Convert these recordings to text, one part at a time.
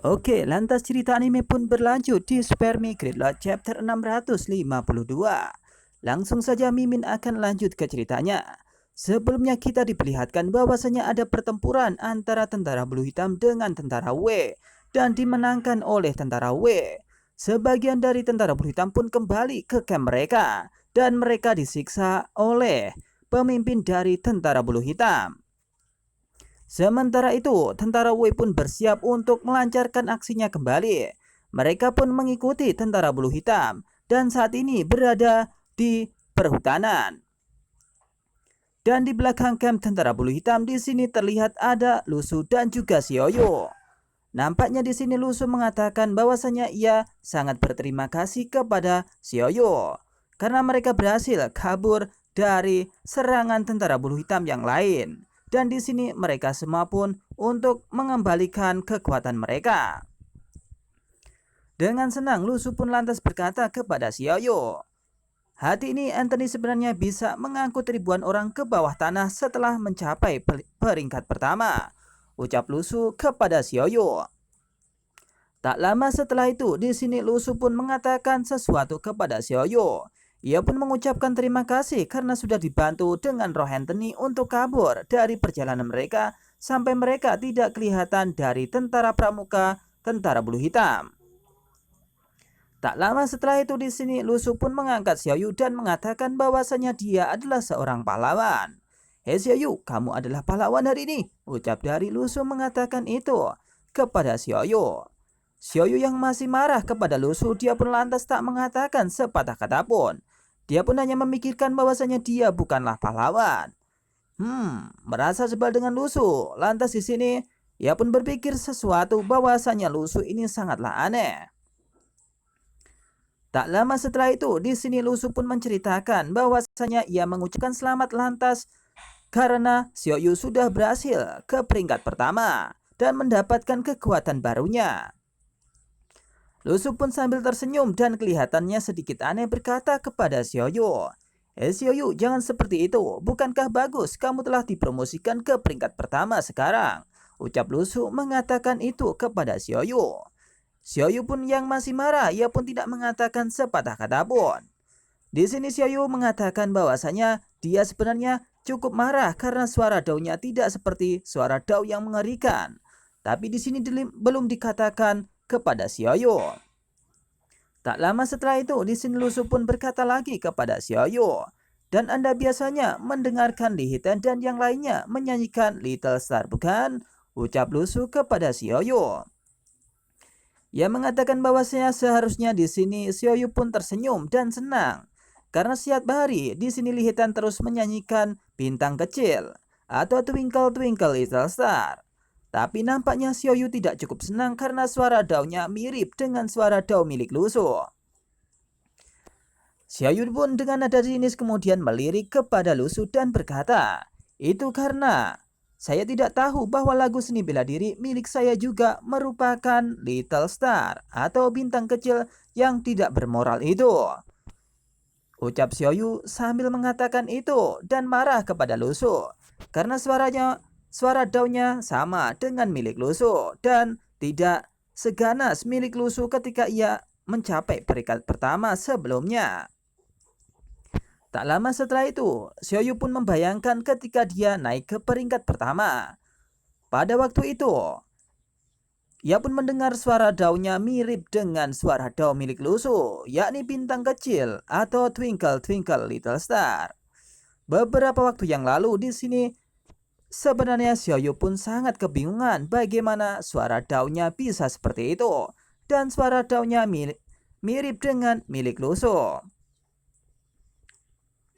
Oke, lantas cerita anime pun berlanjut di Super Me Great Loot chapter 652. Langsung saja Mimin akan lanjut ke ceritanya. Sebelumnya kita diperlihatkan bahwasanya ada pertempuran antara tentara Blue Hitam dengan tentara W dan dimenangkan oleh tentara W. Sebagian dari tentara Blue Hitam pun kembali ke camp mereka dan mereka disiksa oleh pemimpin dari tentara Blue Hitam. Sementara itu, tentara Wei pun bersiap untuk melancarkan aksinya kembali. Mereka pun mengikuti tentara Bulu Hitam dan saat ini berada di perhutanan. Dan di belakang camp tentara Bulu Hitam di sini terlihat ada Lusu dan juga Xiaoyu. Nampaknya di sini Lusu mengatakan bahwasanya ia sangat berterima kasih kepada Xiaoyu karena mereka berhasil kabur dari serangan tentara Bulu Hitam yang lain. Dan di sini mereka semua pun untuk mengembalikan kekuatan mereka. Dengan senang Lusu pun lantas berkata kepada Xiaoyu, "Hati ini Anthony sebenarnya bisa mengangkut ribuan orang ke bawah tanah setelah mencapai peringkat pertama," ucap Lusu kepada Xiaoyu. Tak lama setelah itu, di sini Lusu pun mengatakan sesuatu kepada Xiaoyu. Ia pun mengucapkan terima kasih karena sudah dibantu dengan roh Anthony untuk kabur dari perjalanan mereka sampai mereka tidak kelihatan dari tentara pramuka tentara Bulu Hitam. Tak lama setelah itu di sini Lusu pun mengangkat Xiaoyu dan mengatakan bahwasanya dia adalah seorang pahlawan. "Hei Xiaoyu, kamu adalah pahlawan hari ini," ucap dari Lusu mengatakan itu kepada Xiaoyu. Xiaoyu yang masih marah kepada Lusu, dia pun lantas tak mengatakan sepatah kata pun. Dia pun hanya memikirkan bahwasanya dia bukanlah pahlawan. Merasa sebal dengan Lusu. Lantas di sini ia pun berpikir sesuatu bahwasanya Lusu ini sangatlah aneh. Tak lama setelah itu, di sini Lusu pun menceritakan bahwasanya ia mengucapkan selamat lantas karena Xiaoyu sudah berhasil ke peringkat pertama dan mendapatkan kekuatan barunya. Lusu pun sambil tersenyum dan kelihatannya sedikit aneh berkata kepada Xiaoyu, Xiaoyu, jangan seperti itu. Bukankah bagus kamu telah dipromosikan ke peringkat pertama sekarang?" Ucap Lusu mengatakan itu kepada Xiaoyu. Xiaoyu pun yang masih marah, ia pun tidak mengatakan sepatah kata pun. Di sini Xiaoyu mengatakan bahwasanya dia sebenarnya cukup marah karena suara daunya tidak seperti suara dau yang mengerikan. Tapi di sini belum dikatakan kepada Xiaoyu. Tak lama setelah itu, di sini Lusu pun berkata lagi kepada Xiaoyu, "Dan Anda biasanya mendengarkan Li Hitan dan yang lainnya menyanyikan Little Star, bukan?" Ucap Lusu kepada Xiaoyu. Ia mengatakan bahwasanya seharusnya di sini Xiaoyu pun tersenyum dan senang karena setiap hari di sini Li Hitan terus menyanyikan Bintang Kecil atau Twinkle Twinkle Little Star. Tapi nampaknya Xiaoyu tidak cukup senang karena suara daunya mirip dengan suara dau milik Lusu. Xiaoyu pun dengan nada sinis kemudian melirik kepada Lusu dan berkata, "Itu karena saya tidak tahu bahwa lagu seni bela diri milik saya juga merupakan Little Star atau bintang kecil yang tidak bermoral itu." Ucap Xiaoyu sambil mengatakan itu dan marah kepada Lusu karena suara daunya sama dengan milik Lusu dan tidak seganas milik Lusu ketika ia mencapai peringkat pertama sebelumnya. Tak lama setelah itu, Xiaoyu pun membayangkan ketika dia naik ke peringkat pertama. Pada waktu itu, ia pun mendengar suara daunya mirip dengan suara dau milik Lusu, yakni bintang kecil atau Twinkle Twinkle Little Star. Beberapa waktu yang lalu di sini, sebenarnya Xiaoyu pun sangat kebingungan bagaimana suara daunya bisa seperti itu dan suara daunya mirip dengan milik Lusu.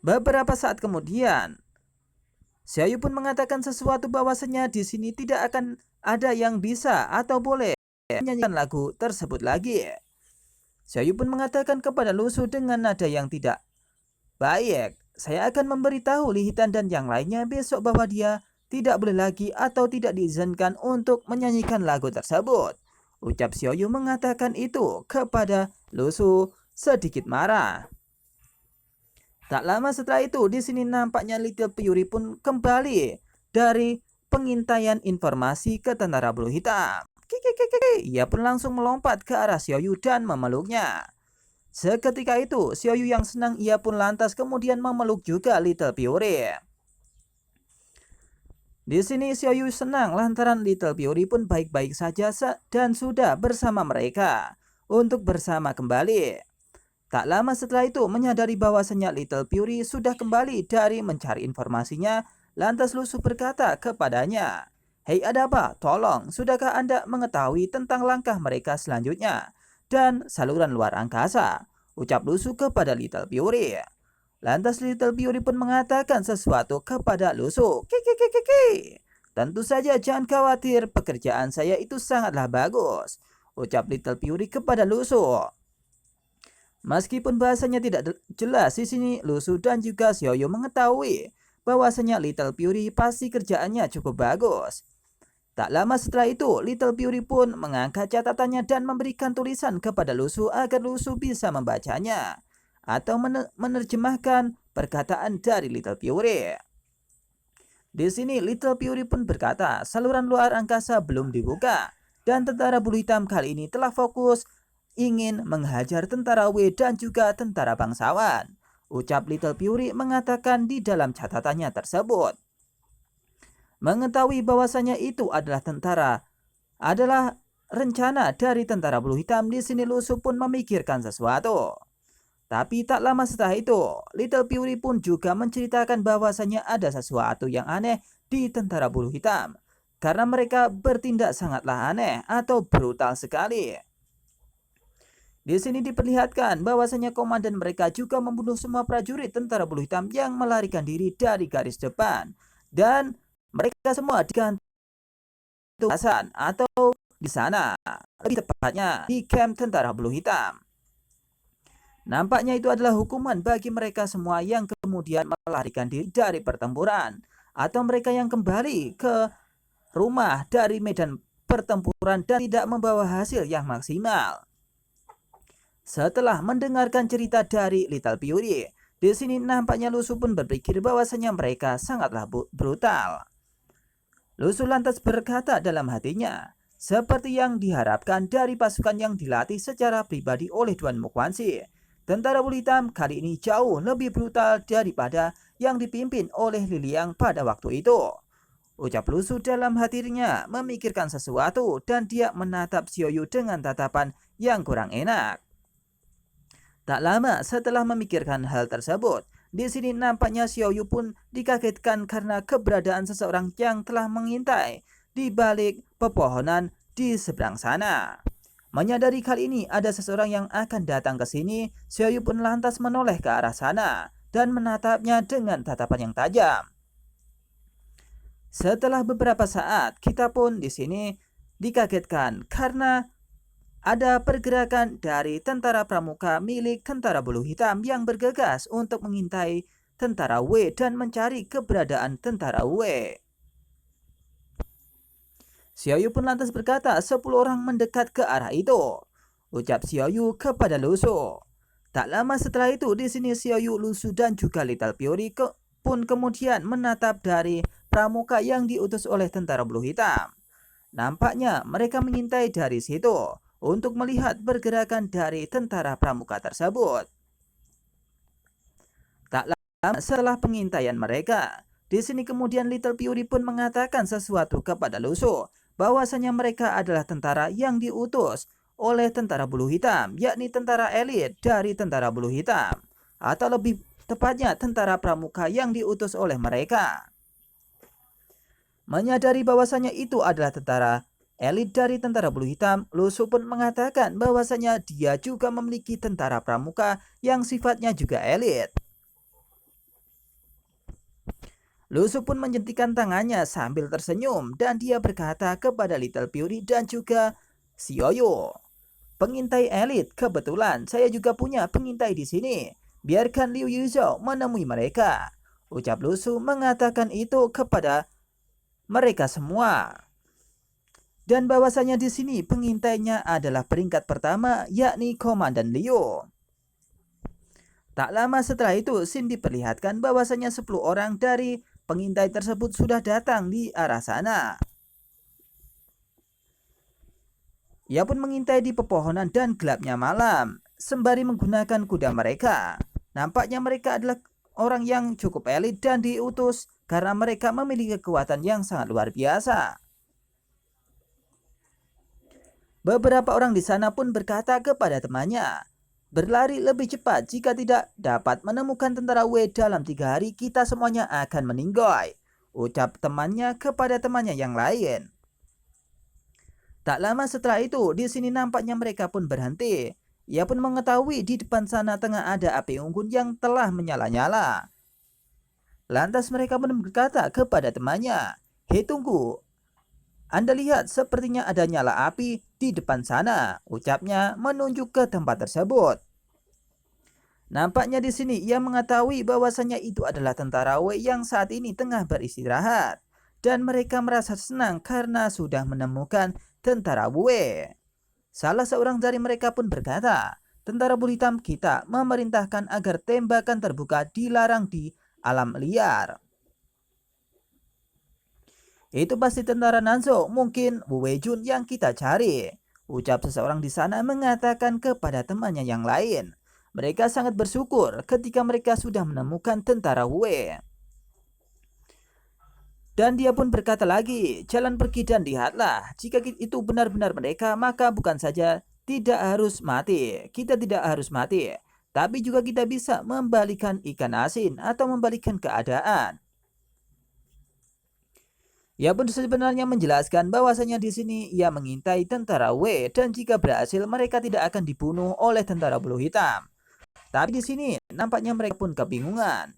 Beberapa saat kemudian, Xiaoyu pun mengatakan sesuatu bahwasanya di sini tidak akan ada yang bisa atau boleh menyanyikan lagu tersebut lagi. Xiaoyu pun mengatakan kepada Lusu dengan nada yang tidak baik, "Saya akan memberitahu Li Hitan dan yang lainnya besok bahwa dia tidak boleh lagi atau tidak diizinkan untuk menyanyikan lagu tersebut." Ucap Xiaoyu mengatakan itu kepada Lusu sedikit marah. Tak lama setelah itu, di sini nampaknya Little Fury pun kembali dari pengintaian informasi ke tentara Blue Hitam. Ia pun langsung melompat ke arah Xiaoyu dan memeluknya. Seketika itu, Xiaoyu yang senang ia pun lantas kemudian memeluk juga Little Fury. Di sini Xiaoyu senang lantaran Little Fury pun baik-baik saja dan sudah bersama mereka untuk bersama kembali. Tak lama setelah itu menyadari bahwasanya Little Fury sudah kembali dari mencari informasinya, lantas Lusu berkata kepadanya, "Hei, ada apa? Tolong, sudahkah Anda mengetahui tentang langkah mereka selanjutnya dan saluran luar angkasa?" ucap Lusu kepada Little Fury. Lantas Little Fury pun mengatakan sesuatu kepada Lusu. "Tentu saja jangan khawatir, pekerjaan saya itu sangatlah bagus," ucap Little Fury kepada Lusu. Meskipun bahasanya tidak jelas di sini, Lusu dan juga Xiaoyu mengetahui bahwasanya Little Fury pasti kerjaannya cukup bagus. Tak lama setelah itu, Little Fury pun mengangkat catatannya dan memberikan tulisan kepada Lusu agar Lusu bisa membacanya atau menerjemahkan perkataan dari Little Fury. Di sini Little Fury pun berkata, saluran luar angkasa belum dibuka dan tentara bulu hitam kali ini telah fokus ingin menghajar tentara W dan juga tentara bangsawan, ucap Little Fury mengatakan di dalam catatannya tersebut. Mengetahui bahwasanya itu adalah rencana dari tentara bulu hitam, di sini Lusu pun memikirkan sesuatu. Tapi tak lama setelah itu, Little Fury pun juga menceritakan bahwasanya ada sesuatu yang aneh di tentara bulu hitam karena mereka bertindak sangatlah aneh atau brutal sekali. Di sini diperlihatkan bahwasanya komandan mereka juga membunuh semua prajurit tentara bulu hitam yang melarikan diri dari garis depan dan mereka semua digantung atau di sana, lebih tepatnya di camp tentara bulu hitam. Nampaknya itu adalah hukuman bagi mereka semua yang kemudian melarikan diri dari pertempuran atau mereka yang kembali ke rumah dari medan pertempuran dan tidak membawa hasil yang maksimal. Setelah mendengarkan cerita dari Little Fury, di sini nampaknya Lusu pun berpikir bahwasanya mereka sangatlah brutal. Lusu lantas berkata dalam hatinya, seperti yang diharapkan dari pasukan yang dilatih secara pribadi oleh Duan Muquanxi, tentara bulu hitam kali ini jauh lebih brutal daripada yang dipimpin oleh Li Liang pada waktu itu. Ucap Lusu dalam hatinya memikirkan sesuatu dan dia menatap Xiaoyu dengan tatapan yang kurang enak. Tak lama setelah memikirkan hal tersebut, di sini nampaknya Xiaoyu pun dikagetkan karena keberadaan seseorang yang telah mengintai di balik pepohonan di seberang sana. Menyadari kali ini ada seseorang yang akan datang ke sini, Xiaoyu pun lantas menoleh ke arah sana dan menatapnya dengan tatapan yang tajam. Setelah beberapa saat, kita pun di sini dikagetkan karena ada pergerakan dari tentara pramuka milik tentara bulu hitam yang bergegas untuk mengintai tentara W dan mencari keberadaan tentara W. Xiaoyu pun lantas berkata 10 orang mendekat ke arah itu, ucap Xiaoyu kepada Lusu. Tak lama setelah itu di sini Xiaoyu, Lusu dan juga Little Fury pun kemudian menatap dari pramuka yang diutus oleh tentara bulu hitam. Nampaknya mereka mengintai dari situ untuk melihat pergerakan dari tentara pramuka tersebut. Tak lama setelah pengintaian mereka, di sini kemudian Little Fury pun mengatakan sesuatu kepada Lusu bahwasanya mereka adalah tentara yang diutus oleh tentara bulu hitam, yakni tentara elit dari tentara bulu hitam, atau lebih tepatnya tentara pramuka yang diutus oleh mereka. Menyadari bahwasanya itu adalah tentara elit dari tentara bulu hitam, Lusu pun mengatakan bahwasanya dia juga memiliki tentara pramuka yang sifatnya juga elit. Lusu pun menjentikan tangannya sambil tersenyum dan dia berkata kepada Little Fury dan juga Xiaoyu, pengintai elit, kebetulan saya juga punya pengintai di sini. Biarkan Liu Yuzhou menemui mereka. Ucap Lusu mengatakan itu kepada mereka semua. Dan bahwasanya di sini pengintainya adalah peringkat pertama, yakni Komandan Liu. Tak lama setelah itu, Xin diperlihatkan bahwasanya 10 orang dari pengintai tersebut sudah datang di arah sana. Ia pun mengintai di pepohonan dan gelapnya malam, sembari menggunakan kuda mereka. Nampaknya mereka adalah orang yang cukup elit dan diutus karena mereka memiliki kekuatan yang sangat luar biasa. Beberapa orang di sana pun berkata kepada temannya, "Berlari lebih cepat, jika tidak dapat menemukan tentara W dalam 3 hari, kita semuanya akan meninggoy," ucap temannya kepada temannya yang lain. Tak lama setelah itu, di sini nampaknya mereka pun berhenti. Ia pun mengetahui di depan sana tengah ada api unggun yang telah menyala-nyala. Lantas mereka pun berkata kepada temannya, "Hei, tunggu. Anda lihat, sepertinya ada nyala api di depan sana," ucapnya menunjuk ke tempat tersebut. Nampaknya di sini ia mengetahui bahwasanya itu adalah tentara W yang saat ini tengah beristirahat. Dan mereka merasa senang karena sudah menemukan tentara W. Salah seorang dari mereka pun berkata, "Tentara bulu hitam kita memerintahkan agar tembakan terbuka dilarang di alam liar. Itu pasti tentara Nanzo, mungkin Wu Weijun yang kita cari," ucap seseorang di sana mengatakan kepada temannya yang lain. Mereka sangat bersyukur ketika mereka sudah menemukan tentara Wei. Dan dia pun berkata lagi, "Jalan pergi dan lihatlah. Jika itu benar-benar mereka, maka bukan saja tidak harus mati, kita tidak harus mati, tapi juga kita bisa membalikan ikan asin atau membalikan keadaan." Ia pun sebenarnya menjelaskan bahwasanya di sini ia mengintai tentara W dan jika berhasil mereka tidak akan dibunuh oleh tentara bulu hitam. Tapi di sini nampaknya mereka pun kebingungan.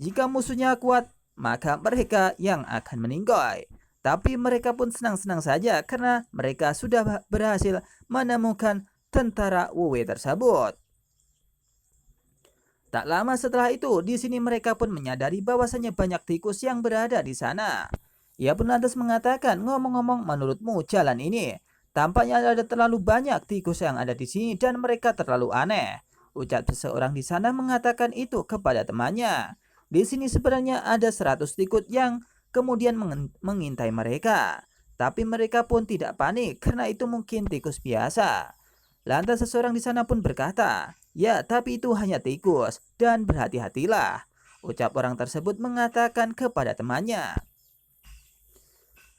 Jika musuhnya kuat, maka mereka yang akan meninggoy. Tapi mereka pun senang-senang saja karena mereka sudah berhasil menemukan tentara WW tersebut. Tak lama setelah itu, di sini mereka pun menyadari bahwasanya banyak tikus yang berada di sana. Ia pun lantas mengatakan, "Ngomong-ngomong, menurutmu jalan ini tampaknya ada terlalu banyak tikus yang ada di sini dan mereka terlalu aneh," ucap seseorang di sana mengatakan itu kepada temannya. Di sini sebenarnya ada 100 tikus yang kemudian mengintai mereka. Tapi mereka pun tidak panik karena itu mungkin tikus biasa. Lantas seseorang di sana pun berkata, "Ya, tapi itu hanya tikus dan berhati-hatilah," ucap orang tersebut mengatakan kepada temannya.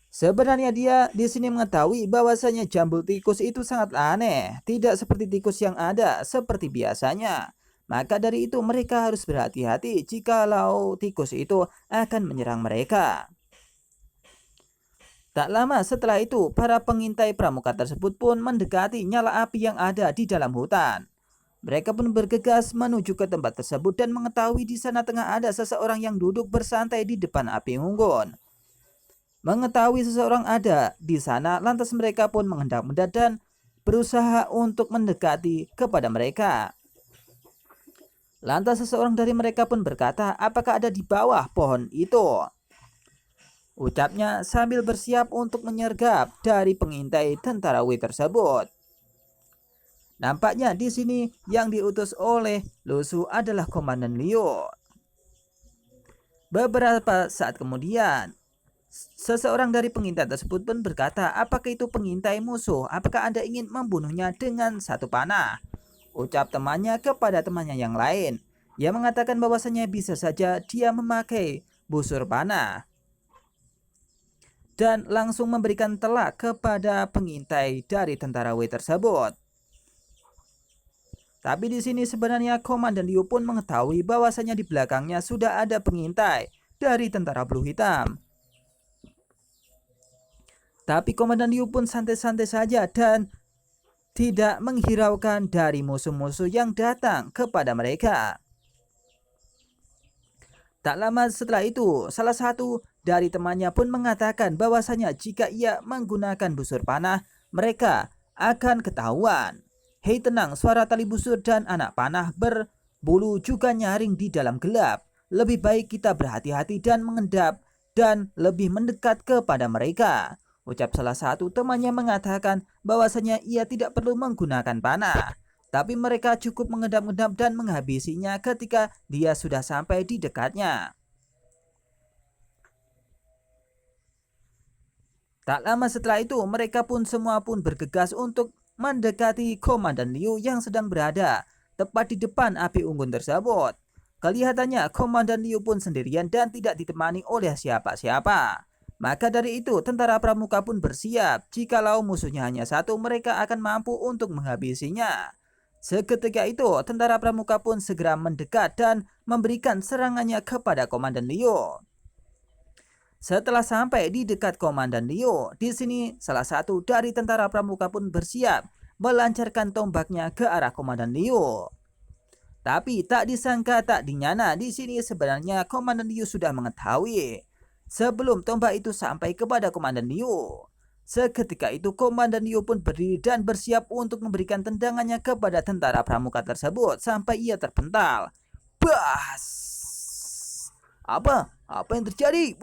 Sebenarnya dia di sini mengetahui bahwasanya jambul tikus itu sangat aneh, tidak seperti tikus yang ada seperti biasanya. Maka dari itu mereka harus berhati-hati jikalau tikus itu akan menyerang mereka. Tak lama setelah itu, para pengintai pramuka tersebut pun mendekati nyala api yang ada di dalam hutan. Mereka pun bergegas menuju ke tempat tersebut dan mengetahui di sana tengah ada seseorang yang duduk bersantai di depan api unggun. Mengetahui seseorang ada di sana, lantas mereka pun menghadap-menghadap dan berusaha untuk mendekati kepada mereka. Lantas seseorang dari mereka pun berkata, "Apakah ada di bawah pohon itu?" ucapnya sambil bersiap untuk menyergap dari pengintai tentara W tersebut. Nampaknya di sini yang diutus oleh Lusu adalah Komandan Liu. Beberapa saat kemudian, seseorang dari pengintai tersebut pun berkata, "Apakah itu pengintai musuh? Apakah Anda ingin membunuhnya dengan satu panah?" ucap temannya kepada temannya yang lain. Ia mengatakan bahwasanya bisa saja dia memakai busur panah dan langsung memberikan telak kepada pengintai dari tentara W tersebut. Tapi di sini sebenarnya Komandan Liu pun mengetahui bahwasanya di belakangnya sudah ada pengintai dari tentara Blue Hitam. Tapi Komandan Liu pun santai-santai saja dan tidak menghiraukan dari musuh-musuh yang datang kepada mereka. Tak lama setelah itu, salah satu dari temannya pun mengatakan bahwasanya jika ia menggunakan busur panah, mereka akan ketahuan. "Hei, tenang, suara tali busur dan anak panah berbulu juga nyaring di dalam gelap. Lebih baik kita berhati-hati dan mengendap dan lebih mendekat kepada mereka," ucap salah satu temannya mengatakan bahwasanya ia tidak perlu menggunakan panah. Tapi mereka cukup mengendap-endap dan menghabisinya ketika dia sudah sampai di dekatnya. Tak lama setelah itu, mereka pun semua pun bergegas untuk mendekati Komandan Liu yang sedang berada tepat di depan api unggun tersebut. Kelihatannya Komandan Liu pun sendirian dan tidak ditemani oleh siapa-siapa. Maka dari itu, tentara pramuka pun bersiap. Jikalau musuhnya hanya satu, mereka akan mampu untuk menghabisinya. Seketika itu, tentara pramuka pun segera mendekat dan memberikan serangannya kepada Komandan Liu. Setelah sampai di dekat Komandan Liu, di sini salah satu dari tentara pramuka pun bersiap melancarkan tombaknya ke arah Komandan Liu. Tapi tak disangka tak dinyana, di sini sebenarnya Komandan Liu sudah mengetahui sebelum tombak itu sampai kepada Komandan Liu. Seketika itu Komandan Liu pun berdiri dan bersiap untuk memberikan tendangannya kepada tentara pramuka tersebut sampai ia terpental. Bas! Apa yang terjadi?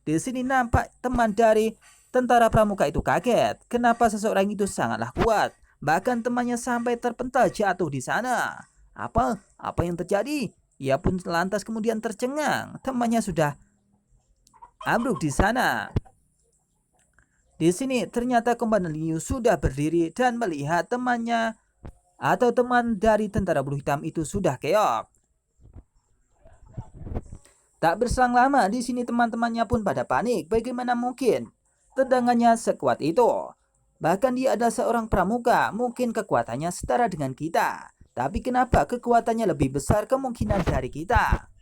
Di sini nampak teman dari tentara pramuka itu kaget. Kenapa seseorang itu sangatlah kuat? Bahkan temannya sampai terpental jatuh di sana. Apa yang terjadi? Ia pun lantas kemudian tercengang. Temannya sudah ambruk di sana. Di sini ternyata Komandan Liu sudah berdiri dan melihat temannya atau teman dari tentara bulu hitam itu sudah keok. Tak berselang lama, di sini teman-temannya pun pada panik. Bagaimana mungkin tendangannya sekuat itu? Bahkan dia adalah seorang pramuka, mungkin kekuatannya setara dengan kita. Tapi kenapa kekuatannya lebih besar kemungkinan dari kita?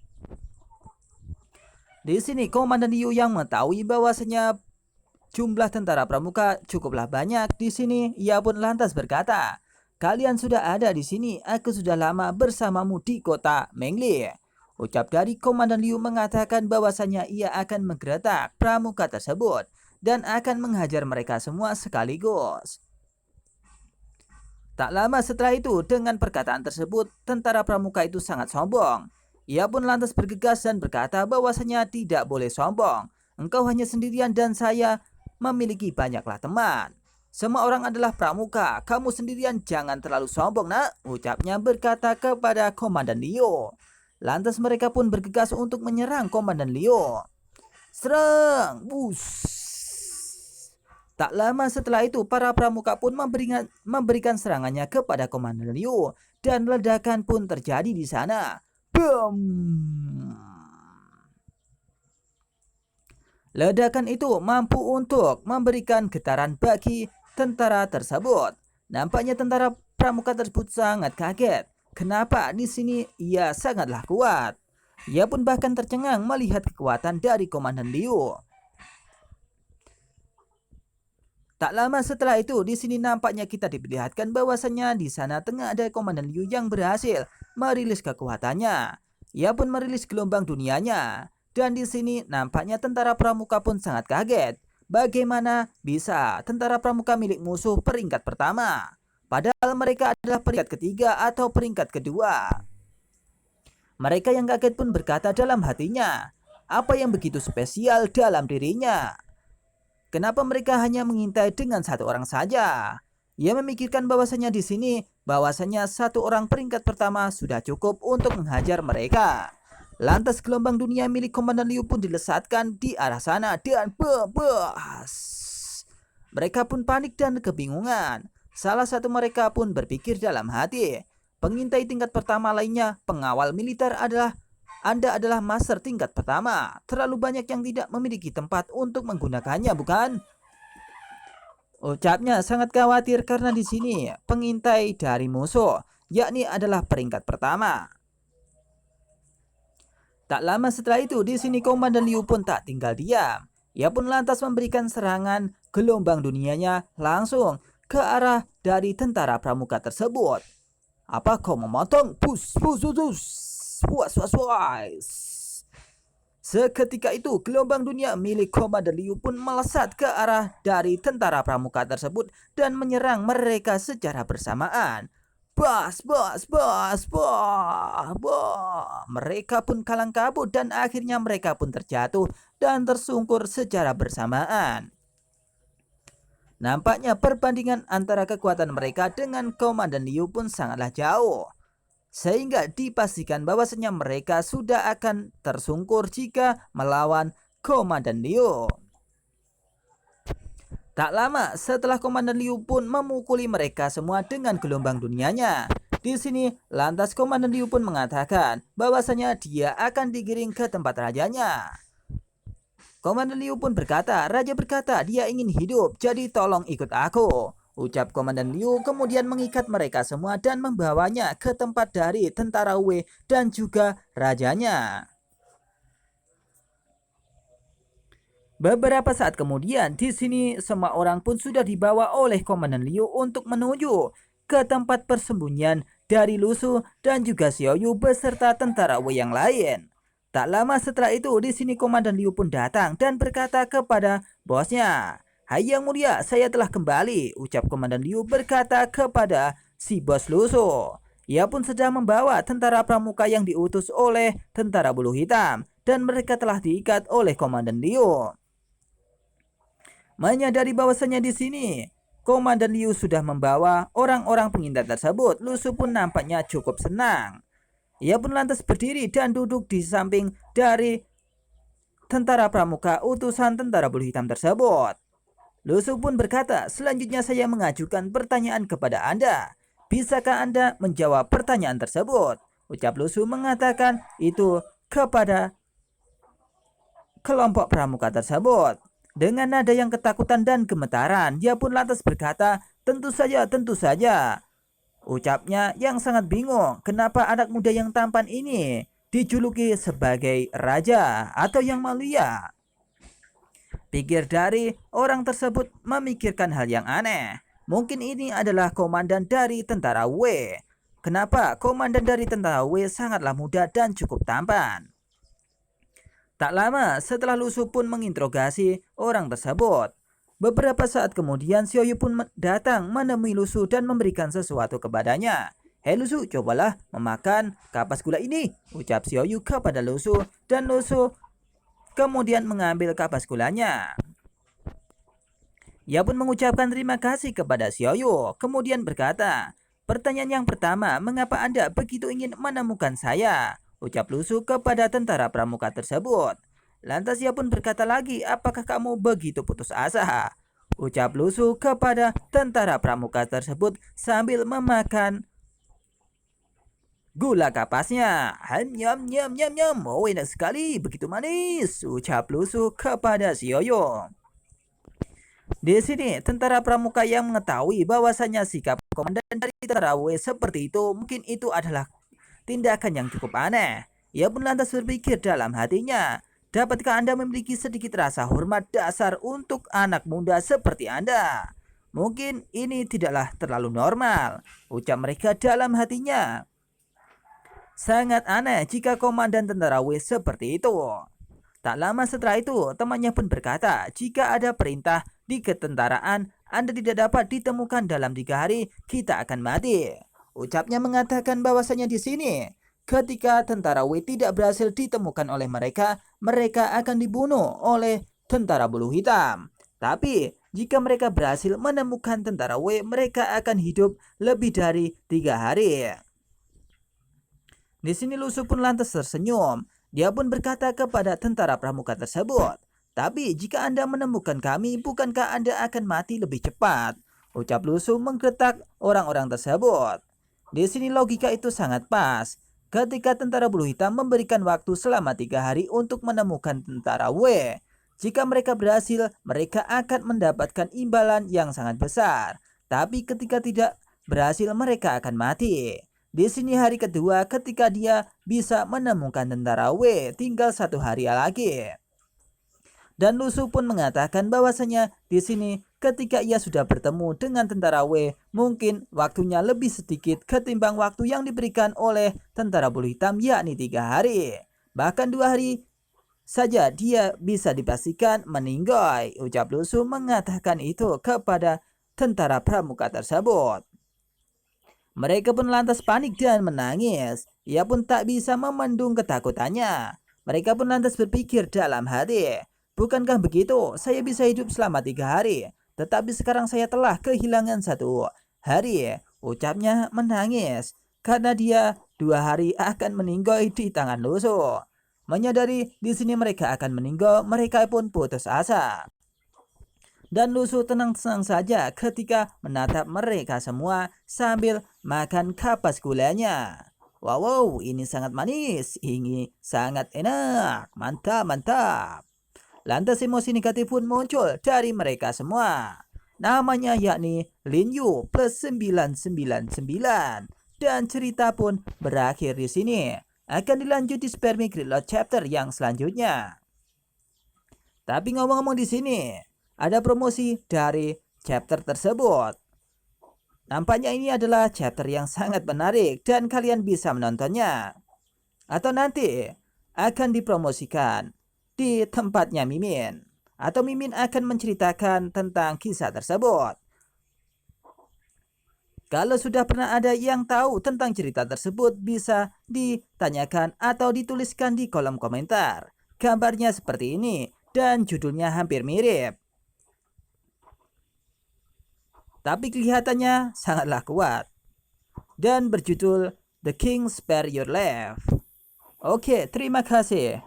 Di sini Komandan Liu yang mengetahui bahwasanya jumlah tentara pramuka cukuplah banyak. Di sini ia pun lantas berkata, "Kalian sudah ada di sini, aku sudah lama bersamamu di kota Mengli." Ucap dari Komandan Liu mengatakan bahwasanya ia akan menggeretak pramuka tersebut dan akan menghajar mereka semua sekaligus. Tak lama setelah itu, dengan perkataan tersebut, tentara pramuka itu sangat sombong. Ia pun lantas bergegas dan berkata bahwasanya tidak boleh sombong. Engkau hanya sendirian dan saya memiliki banyaklah teman. Semua orang adalah pramuka, kamu sendirian jangan terlalu sombong nak, ucapnya berkata kepada Komandan Liu. Lantas mereka pun bergegas untuk menyerang Komandan Liu. Serang! Tak lama setelah itu para pramuka pun memberikan serangannya kepada Komandan Liu dan ledakan pun terjadi di sana. Boom! Ledakan itu mampu untuk memberikan getaran bagi tentara tersebut. Nampaknya tentara pramuka tersebut sangat kaget. Kenapa di sini ia sangatlah kuat? Ia pun bahkan tercengang melihat kekuatan dari Komandan Liu. Tak lama setelah itu, di sini nampaknya kita diperlihatkan bahwasannya di sana tengah ada Komandan Liu yang berhasil merilis kekuatannya. Ia pun merilis gelombang dunianya. Dan di sini nampaknya tentara pramuka pun sangat kaget. Bagaimana bisa tentara pramuka milik musuh peringkat pertama? Padahal mereka adalah peringkat ketiga atau peringkat kedua. Mereka yang kaget pun berkata dalam hatinya, apa yang begitu spesial dalam dirinya? Kenapa mereka hanya mengintai dengan satu orang saja? Ia memikirkan bahwasanya di sini, bahwasanya satu orang peringkat pertama sudah cukup untuk menghajar mereka. Lantas gelombang dunia milik Komandan Liu pun dilesatkan di arah sana dan bebas. Mereka pun panik dan kebingungan. Salah satu mereka pun berpikir dalam hati, pengintai tingkat pertama lainnya, pengawal militer Anda adalah master tingkat pertama. Terlalu banyak yang tidak memiliki tempat untuk menggunakannya, bukan? Ucapnya sangat khawatir karena di sini pengintai dari musuh, yakni adalah peringkat pertama. Tak lama setelah itu, di sini Komandan Liu pun tak tinggal diam. Ia pun lantas memberikan serangan gelombang dunianya langsung ke arah dari tentara pramuka tersebut. Apa kau memotong? Push. Seketika itu gelombang dunia milik Komandan Liu pun melesat ke arah dari tentara pramuka tersebut dan menyerang mereka secara bersamaan. Mereka pun kalang kabut dan akhirnya mereka pun terjatuh dan tersungkur secara bersamaan. Nampaknya perbandingan antara kekuatan mereka dengan Komandan Liu pun sangatlah jauh. Sehingga dipastikan bahwasanya mereka sudah akan tersungkur jika melawan Komandan Liu. Tak lama setelah Komandan Liu pun memukuli mereka semua dengan gelombang dunianya. Di sini, lantas Komandan Liu pun mengatakan bahwasanya dia akan digiring ke tempat rajanya. Komandan Liu pun berkata, raja berkata dia ingin hidup, jadi tolong ikut aku. Ucap Komandan Liu kemudian mengikat mereka semua dan membawanya ke tempat dari tentara Wei dan juga rajanya. Beberapa saat kemudian, di sini semua orang pun sudah dibawa oleh Komandan Liu untuk menuju ke tempat persembunyian dari Lu Su dan juga Xiao Yu beserta tentara Wei yang lain. Tak lama setelah itu, di sini Komandan Liu pun datang dan berkata kepada bosnya, "Hai Yang Mulia, saya telah kembali," ucap Komandan Liu berkata kepada si bos Lu Su. Ia pun sedang membawa tentara pramuka yang diutus oleh tentara bulu hitam dan mereka telah diikat oleh Komandan Liu. Menyadari bahwasanya di sini Komandan Liu sudah membawa orang-orang pengintai tersebut, Lu Su pun nampaknya cukup senang. Ia pun lantas berdiri dan duduk di samping dari tentara pramuka utusan tentara bulu hitam tersebut. Lu Su pun berkata, selanjutnya saya mengajukan pertanyaan kepada Anda. Bisakah Anda menjawab pertanyaan tersebut? Ucap Lu Su mengatakan itu kepada kelompok pramuka tersebut. Dengan nada yang ketakutan dan gemetaran, dia pun lantas berkata, tentu saja, tentu saja. Ucapnya yang sangat bingung, kenapa anak muda yang tampan ini dijuluki sebagai raja atau yang mulia. Pikir dari orang tersebut memikirkan hal yang aneh. Mungkin ini adalah komandan dari tentara Wei. Kenapa komandan dari tentara Wei sangatlah muda dan cukup tampan? Tak lama setelah Lu Su pun menginterogasi orang tersebut. Beberapa saat kemudian Xiao Yu pun datang menemui Lu Su dan memberikan sesuatu kepadanya. "Hei Lu Su, cobalah memakan kapas gula ini," ucap Xiao Yu kepada Lu Su, dan Lu Su kemudian mengambil kapas gulanya. Ia pun mengucapkan terima kasih kepada Xiao Yu, kemudian berkata, "Pertanyaan yang pertama, mengapa Anda begitu ingin menemukan saya?" ucap Lu Su kepada tentara pramuka tersebut. Lantas ia pun berkata lagi, "Apakah kamu begitu putus asa?" ucap Lu Su kepada tentara pramuka tersebut sambil memakan gula kapasnya. "Nyam nyam nyam nyam, oh enak sekali, begitu manis," ucap Lu Su kepada Xiao Yu. Di sini, tentara pramuka yang mengetahui bahwasanya sikap komandan dari tentara Wei seperti itu, mungkin itu adalah tindakan yang cukup aneh. Ia pun lantas berpikir dalam hatinya, dapatkah Anda memiliki sedikit rasa hormat dasar untuk anak muda seperti Anda? Mungkin ini tidaklah terlalu normal, ucap mereka dalam hatinya. Sangat aneh jika komandan tentara Wei seperti itu. Tak lama setelah itu, temannya pun berkata, "Jika ada perintah di ketentaraan, Anda tidak dapat ditemukan dalam 3 hari, kita akan mati." Ucapnya mengatakan bahwasanya di sini, ketika tentara Wei tidak berhasil ditemukan oleh mereka, mereka akan dibunuh oleh tentara bulu hitam. Tapi, jika mereka berhasil menemukan tentara Wei, mereka akan hidup lebih dari 3 hari. Di sini Lu Su pun lantas tersenyum. Dia pun berkata kepada tentara pramuka tersebut, "Tapi jika Anda menemukan kami, bukankah Anda akan mati lebih cepat?" ucap Lu Su menggetak orang-orang tersebut. Di sini logika itu sangat pas. Ketika tentara bulu hitam memberikan waktu selama 3 hari untuk menemukan tentara Wei, jika mereka berhasil, mereka akan mendapatkan imbalan yang sangat besar. Tapi ketika tidak berhasil, mereka akan mati. Di sini hari kedua ketika dia bisa menemukan tentara Wei, tinggal 1 hari lagi. Dan Lu Su pun mengatakan bahwasanya di sini ketika ia sudah bertemu dengan tentara Wei, mungkin waktunya lebih sedikit ketimbang waktu yang diberikan oleh tentara bulu hitam, yakni 3 hari. Bahkan 2 hari saja dia bisa dipastikan meninggal, ucap Lu Su mengatakan itu kepada tentara pramuka tersebut. Mereka pun lantas panik dan menangis. Ia pun tak bisa memendung ketakutannya. Mereka pun lantas berpikir dalam hati, "Bukankah begitu? Saya bisa hidup selama 3 hari. Tetapi sekarang saya telah kehilangan 1 hari." Ucapnya menangis karena dia 2 hari akan meninggal di tangan Lu Su. Menyadari di sini mereka akan meninggal, mereka pun putus asa. Dan Lusu tenang-tenang saja ketika menatap mereka semua sambil makan kapas gulanya. Wow, ini sangat manis, ini sangat enak, mantap, mantap. Lantas emosi negatif pun muncul dari mereka semua. Namanya yakni Linyu plus 999. Dan cerita pun berakhir di sini. Akan dilanjut di Spermi Gridlock chapter yang selanjutnya. Tapi ngomong-ngomong di sini, ada promosi dari chapter tersebut. Nampaknya ini adalah chapter yang sangat menarik dan kalian bisa menontonnya. Atau nanti akan dipromosikan di tempatnya Mimin. Atau Mimin akan menceritakan tentang kisah tersebut. Kalau sudah pernah ada yang tahu tentang cerita tersebut, bisa ditanyakan atau dituliskan di kolom komentar. Gambarnya seperti ini dan judulnya hampir mirip. Tapi kelihatannya sangatlah kuat. Dan berjudul The King Spare Your Life. Oke, terima kasih.